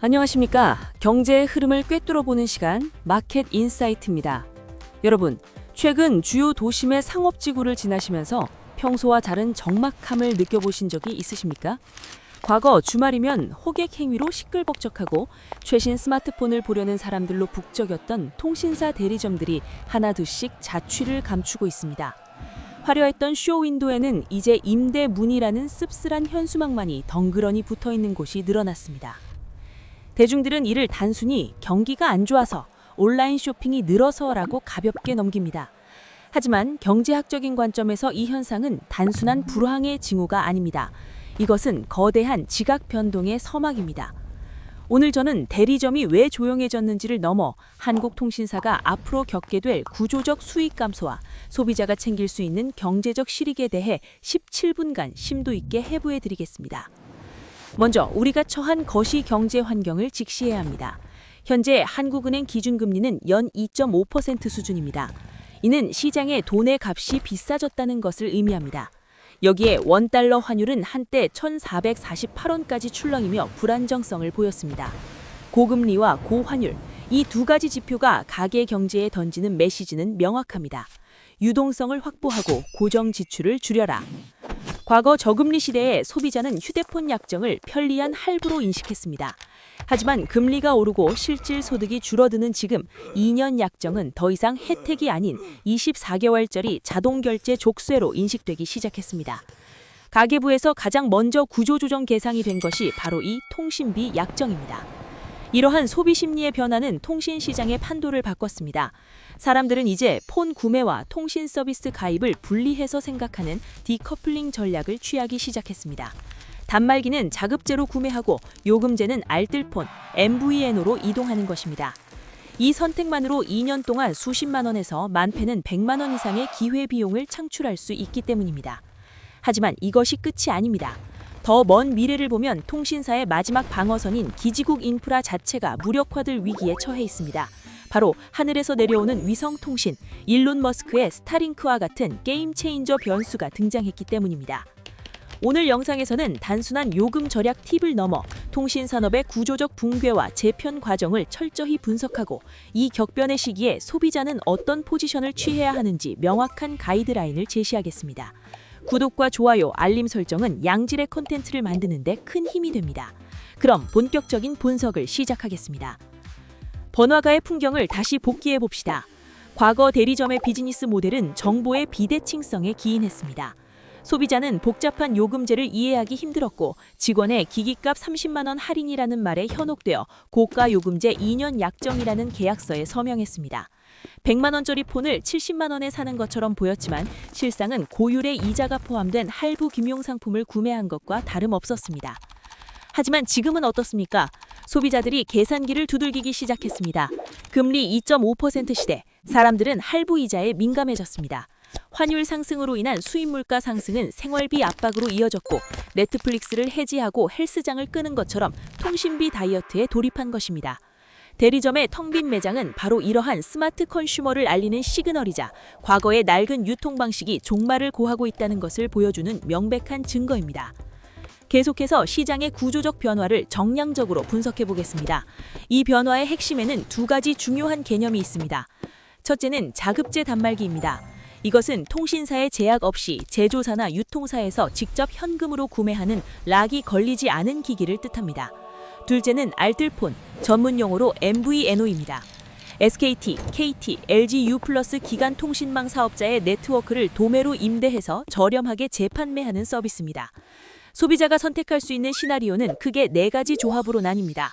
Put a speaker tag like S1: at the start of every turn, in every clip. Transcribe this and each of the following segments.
S1: 안녕하십니까. 경제의 흐름을 꿰뚫어보는 시간 마켓 인사이트입니다. 여러분, 최근 주요 도심의 상업지구를 지나시면서 평소와 다른 적막함을 느껴보신 적이 있으십니까? 과거 주말이면 호객 행위로 시끌벅적하고 최신 스마트폰을 보려는 사람들로 북적였던 통신사 대리점들이 하나둘씩 자취를 감추고 있습니다. 화려했던 쇼윈도에는 이제 임대 문이라는 씁쓸한 현수막만이 덩그러니 붙어있는 곳이 늘어났습니다. 대중들은 이를 단순히 경기가 안 좋아서 온라인 쇼핑이 늘어서라고 가볍게 넘깁니다. 하지만 경제학적인 관점에서 이 현상은 단순한 불황의 징후가 아닙니다. 이것은 거대한 지각 변동의 서막입니다. 오늘 저는 대리점이 왜 조용해졌는지를 넘어 한국통신사가 앞으로 겪게 될 구조적 수익 감소와 소비자가 챙길 수 있는 경제적 실익에 대해 17분간 심도 있게 해부해 드리겠습니다. 먼저 우리가 처한 거시 경제 환경을 직시해야 합니다. 현재 한국은행 기준금리는 연 2.5% 수준입니다. 이는 시장의 돈의 값이 비싸졌다는 것을 의미합니다. 여기에 원달러 환율은 한때 1,448원까지 출렁이며 불안정성을 보였습니다. 고금리와 고환율, 이 두 가지 지표가 가계 경제에 던지는 메시지는 명확합니다. 유동성을 확보하고 고정 지출을 줄여라. 과거 저금리 시대에 소비자는 휴대폰 약정을 편리한 할부로 인식했습니다. 하지만 금리가 오르고 실질 소득이 줄어드는 지금 2년 약정은 더 이상 혜택이 아닌 24개월짜리 자동결제 족쇄로 인식되기 시작했습니다. 가계부에서 가장 먼저 구조조정 개상이 된 것이 바로 이 통신비 약정입니다. 이러한 소비 심리의 변화는 통신 시장의 판도를 바꿨습니다. 사람들은 이제 폰 구매와 통신 서비스 가입을 분리해서 생각하는 디커플링 전략을 취하기 시작했습니다. 단말기는 자급제로 구매하고 요금제는 알뜰폰, MVN으로 이동하는 것입니다. 이 선택만으로 2년 동안 수십만 원에서 많게는 100만 원 이상의 기회비용을 창출할 수 있기 때문입니다. 하지만 이것이 끝이 아닙니다. 더 먼 미래를 보면 통신사의 마지막 방어선인 기지국 인프라 자체가 무력화될 위기에 처해 있습니다. 바로 하늘에서 내려오는 위성통신, 일론 머스크의 스타링크와 같은 게임 체인저 변수가 등장했기 때문입니다. 오늘 영상에서는 단순한 요금 절약 팁을 넘어 통신산업의 구조적 붕괴와 재편 과정을 철저히 분석하고 이 격변의 시기에 소비자는 어떤 포지션을 취해야 하는지 명확한 가이드라인을 제시하겠습니다. 구독과 좋아요, 알림 설정은 양질의 콘텐츠를 만드는 데 큰 힘이 됩니다. 그럼 본격적인 분석을 시작하겠습니다. 번화가의 풍경을 다시 복기해 봅시다. 과거 대리점의 비즈니스 모델은 정보의 비대칭성에 기인했습니다. 소비자는 복잡한 요금제를 이해하기 힘들었고 직원의 기기값 30만 원 할인이라는 말에 현혹되어 고가 요금제 2년 약정이라는 계약서에 서명했습니다. 100만 원짜리 폰을 70만 원에 사는 것처럼 보였지만 실상은 고율의 이자가 포함된 할부 금융 상품을 구매한 것과 다름없었습니다. 하지만 지금은 어떻습니까? 소비자들이 계산기를 두들기기 시작했습니다. 금리 2.5% 시대, 사람들은 할부 이자에 민감해졌습니다. 환율 상승으로 인한 수입 물가 상승은 생활비 압박으로 이어졌고 넷플릭스를 해지하고 헬스장을 끄는 것처럼 통신비 다이어트에 돌입한 것입니다. 대리점의 텅 빈 매장은 바로 이러한 스마트 컨슈머를 알리는 시그널이자 과거의 낡은 유통 방식이 종말을 고하고 있다는 것을 보여주는 명백한 증거입니다. 계속해서 시장의 구조적 변화를 정량적으로 분석해 보겠습니다. 이 변화의 핵심에는 두 가지 중요한 개념이 있습니다. 첫째는 자급제 단말기입니다. 이것은 통신사의 제약 없이 제조사나 유통사에서 직접 현금으로 구매하는 락이 걸리지 않은 기기를 뜻합니다. 둘째는 알뜰폰, 전문 용어로 MVNO입니다. SKT, KT, LG U+ 기간 통신망 사업자의 네트워크를 도매로 임대해서 저렴하게 재판매하는 서비스입니다. 소비자가 선택할 수 있는 시나리오는 크게 4가지 조합으로 나뉩니다.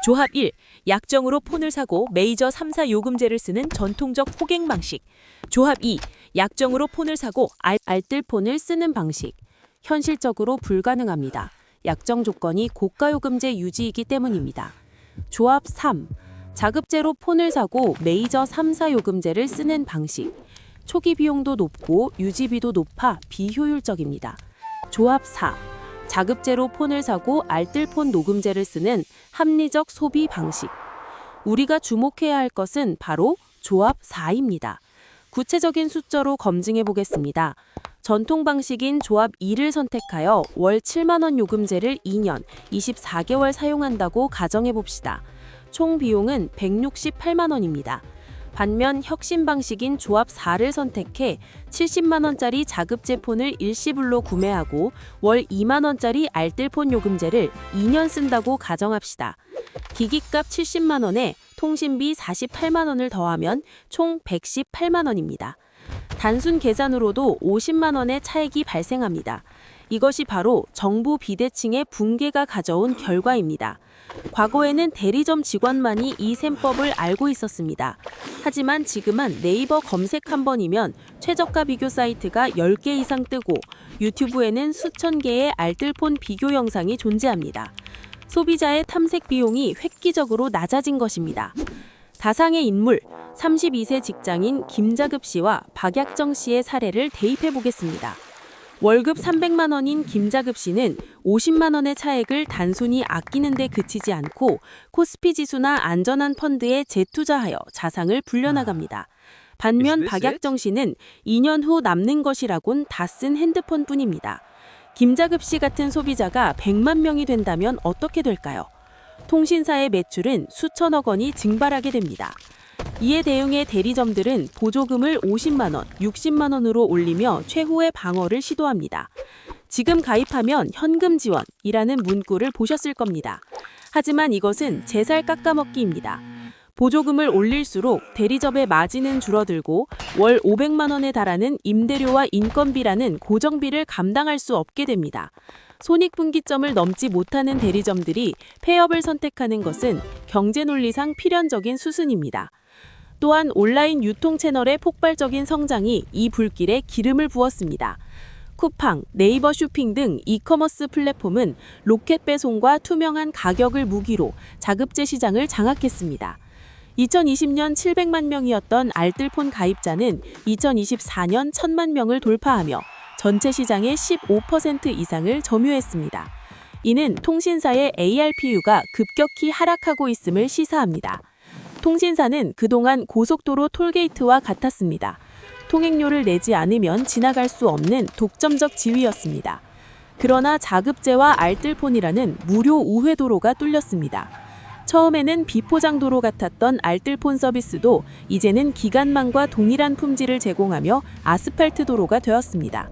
S1: 조합 1, 약정으로 폰을 사고 메이저 3사 요금제를 쓰는 전통적 호갱 방식. 조합 2, 약정으로 폰을 사고 알뜰폰을 쓰는 방식. 현실적으로 불가능합니다. 약정 조건이 고가 요금제 유지이기 때문입니다. 조합 3, 자급제로 폰을 사고 메이저 3사 요금제를 쓰는 방식. 초기 비용도 높고 유지비도 높아 비효율적입니다. 조합 4, 자급제로 폰을 사고 알뜰폰 녹음제를 쓰는 합리적 소비 방식. 우리가 주목해야 할 것은 바로 조합 4입니다. 구체적인 숫자로 검증해 보겠습니다.
S2: 전통 방식인 조합 2를 선택하여 월 7만 원 요금제를 2년 24개월 사용한다고 가정해 봅시다. 총 비용은 168만 원입니다. 반면 혁신 방식인 조합 4를 선택해 70만 원짜리 자급제 폰을 일시불로 구매하고 월 2만 원짜리 알뜰폰 요금제를 2년 쓴다고 가정합시다. 기기값 70만 원에 통신비 48만 원을 더하면 총 118만 원입니다. 단순 계산으로도 50만 원의 차익이 발생합니다. 이것이 바로 정부 비대칭의 붕괴가 가져온 결과입니다. 과거에는 대리점 직원만이 이 셈법을 알고 있었습니다. 하지만 지금은 네이버 검색 한 번이면 최저가 비교 사이트가 10개 이상 뜨고 유튜브에는 수천 개의 알뜰폰 비교 영상이 존재합니다. 소비자의 탐색 비용이 획기적으로 낮아진 것입니다. 다상의 인물, 32세 직장인 김자급 씨와 박약정 씨의 사례를 대입해 보겠습니다. 월급 300만 원인 김자급 씨는 50만 원의 차액을 단순히 아끼는 데 그치지 않고 코스피 지수나 안전한 펀드에 재투자하여 자산을 불려나갑니다. 반면 박약정 씨는 2년 후 남는 것이라곤 다 쓴 핸드폰뿐입니다. 김자급 씨 같은 소비자가 100만 명이 된다면 어떻게 될까요? 통신사의 매출은 수천억 원이 증발하게 됩니다. 이에 대응해 대리점들은 보조금을 50만 원, 60만 원으로 올리며 최후의 방어를 시도합니다. 지금 가입하면 현금 지원이라는 문구를 보셨을 겁니다. 하지만 이것은 제 살 깎아먹기입니다. 보조금을 올릴수록 대리점의 마진은 줄어들고 월 500만 원에 달하는 임대료와 인건비라는 고정비를 감당할 수 없게 됩니다. 손익분기점을 넘지 못하는 대리점들이 폐업을 선택하는 것은 경제 논리상 필연적인 수순입니다. 또한 온라인 유통 채널의 폭발적인 성장이 이 불길에 기름을 부었습니다. 쿠팡, 네이버 쇼핑 등 이커머스 플랫폼은 로켓 배송과 투명한 가격을 무기로 자급제 시장을 장악했습니다. 2020년 700만 명이었던 알뜰폰 가입자는 2024년 1000만 명을 돌파하며 전체 시장의 15% 이상을 점유했습니다. 이는 통신사의 ARPU가 급격히 하락하고 있음을 시사합니다. 통신사는 그동안 고속도로 톨게이트와 같았습니다. 통행료를 내지 않으면 지나갈 수 없는 독점적 지위였습니다. 그러나 자급제와 알뜰폰이라는 무료 우회도로가 뚫렸습니다. 처음에는 비포장도로 같았던 알뜰폰 서비스도 이제는 기간망과 동일한 품질을 제공하며 아스팔트 도로가 되었습니다.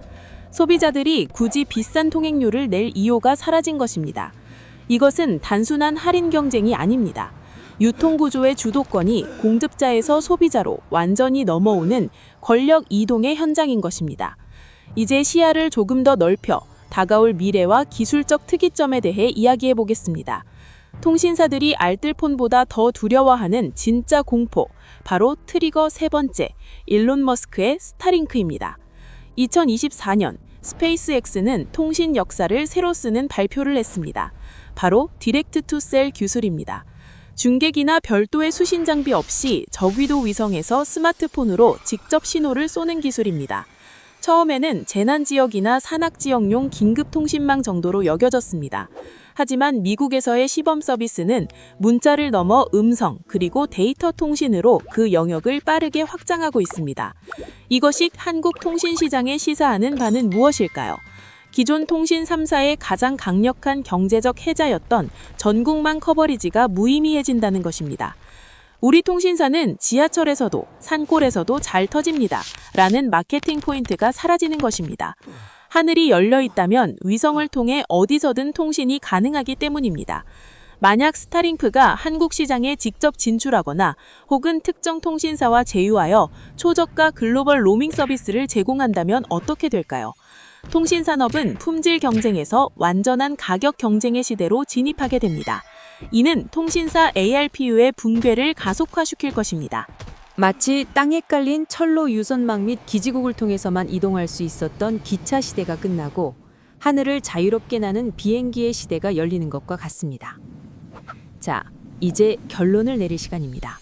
S2: 소비자들이 굳이 비싼 통행료를 낼 이유가 사라진 것입니다. 이것은 단순한 할인 경쟁이 아닙니다. 유통구조의 주도권이 공급자에서 소비자로 완전히 넘어오는 권력 이동의 현장인 것입니다. 이제 시야를 조금 더 넓혀 다가올 미래와 기술적 특이점에 대해 이야기해 보겠습니다. 통신사들이 알뜰폰보다 더 두려워하는 진짜 공포, 바로 트리거 세 번째, 일론 머스크의 스타링크입니다. 2024년 스페이스X는 통신 역사를 새로 쓰는 발표를 했습니다. 바로 디렉트 투 셀 기술입니다. 중계기나 별도의 수신 장비 없이 저궤도 위성에서 스마트폰으로 직접 신호를 쏘는 기술입니다. 처음에는 재난지역이나 산악지역용 긴급통신망 정도로 여겨졌습니다. 하지만 미국에서의 시범 서비스는 문자를 넘어 음성 그리고 데이터 통신으로 그 영역을 빠르게 확장하고 있습니다. 이것이 한국 통신시장에 시사하는 바는 무엇일까요? 기존 통신 3사의 가장 강력한 경제적 해자였던 전국망 커버리지가 무의미해진다는 것입니다. 우리 통신사는 지하철에서도 산골에서도 잘 터집니다. 라는 마케팅 포인트가 사라지는 것입니다. 하늘이 열려 있다면 위성을 통해 어디서든 통신이 가능하기 때문입니다. 만약 스타링크가 한국 시장에 직접 진출하거나 혹은 특정 통신사와 제휴하여 초저가 글로벌 로밍 서비스를 제공한다면 어떻게 될까요? 통신산업은 품질 경쟁에서 완전한 가격 경쟁의 시대로 진입하게 됩니다. 이는 통신사 ARPU의 붕괴를 가속화시킬 것입니다.
S1: 마치 땅에 깔린 철로 유선망 및 기지국을 통해서만 이동할 수 있었던 기차 시대가 끝나고 하늘을 자유롭게 나는 비행기의 시대가 열리는 것과 같습니다. 자, 이제 결론을 내릴 시간입니다.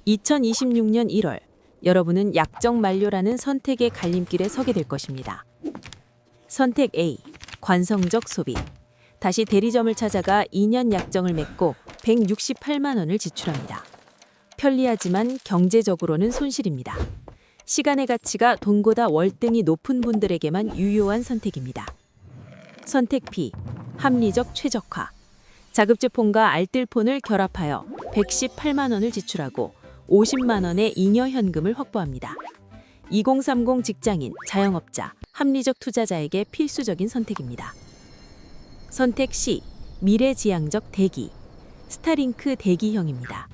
S1: 2026년 1월, 여러분은 약정 만료라는 선택의 갈림길에 서게 될 것입니다. 선택 A, 관성적 소비. 다시 대리점을 찾아가 2년 약정을 맺고 168만 원을 지출합니다. 편리하지만 경제적으로는 손실입니다.
S2: 시간의 가치가 돈보다 월등히 높은 분들에게만 유효한 선택입니다. 선택 B. 합리적 최적화. 자급제폰과 알뜰폰을 결합하여 118만 원을 지출하고 50만 원의 잉여 현금을 확보합니다. 2030 직장인, 자영업자, 합리적 투자자에게 필수적인 선택입니다. 선택 C. 미래지향적 대기. 스타링크 대기형입니다.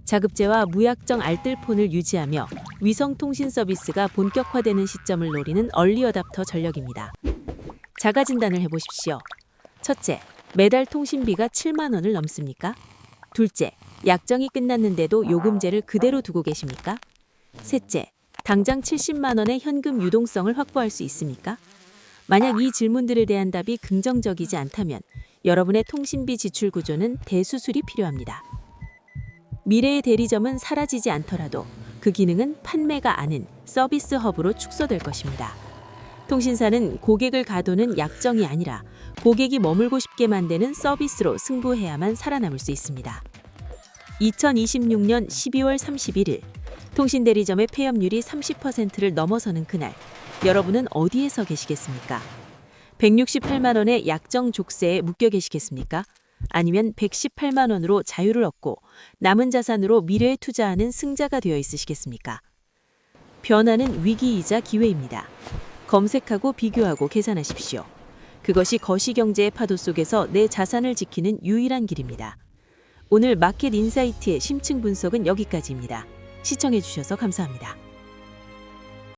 S2: 자급제와 무약정 알뜰폰을 유지하며 위성통신 서비스가 본격화되는 시점을 노리는 얼리어답터 전력입니다. 자가 진단을 해보십시오. 첫째, 매달 통신비가 7만 원을 넘습니까? 둘째, 약정이 끝났는데도 요금제를 그대로 두고 계십니까? 셋째, 당장 70만 원의 현금 유동성을 확보할 수 있습니까? 만약 이 질문들에 대한 답이 긍정적이지 않다면 여러분의 통신비 지출 구조는 대수술이 필요합니다. 미래의 대리점은 사라지지 않더라도 그 기능은 판매가 아닌 서비스 허브로 축소될 것입니다. 통신사는 고객을 가두는 약정이 아니라 고객이 머물고 싶게 만드는 서비스로 승부해야만 살아남을 수 있습니다. 2026년 12월 31일 통신대리점의 폐업률이 30%를 넘어서는 그날 여러분은 어디에 서 계시겠습니까? 168만 원의 약정 족쇄에 묶여 계시겠습니까? 아니면 118만 원으로 자유를 얻고 남은 자산으로 미래에 투자하는 승자가 되어 있으시겠습니까? 변화는 위기이자 기회입니다. 검색하고 비교하고 계산하십시오. 그것이 거시경제의 파도 속에서 내 자산을 지키는 유일한 길입니다. 오늘 마켓 인사이트의 심층 분석은 여기까지입니다. 시청해 주셔서 감사합니다.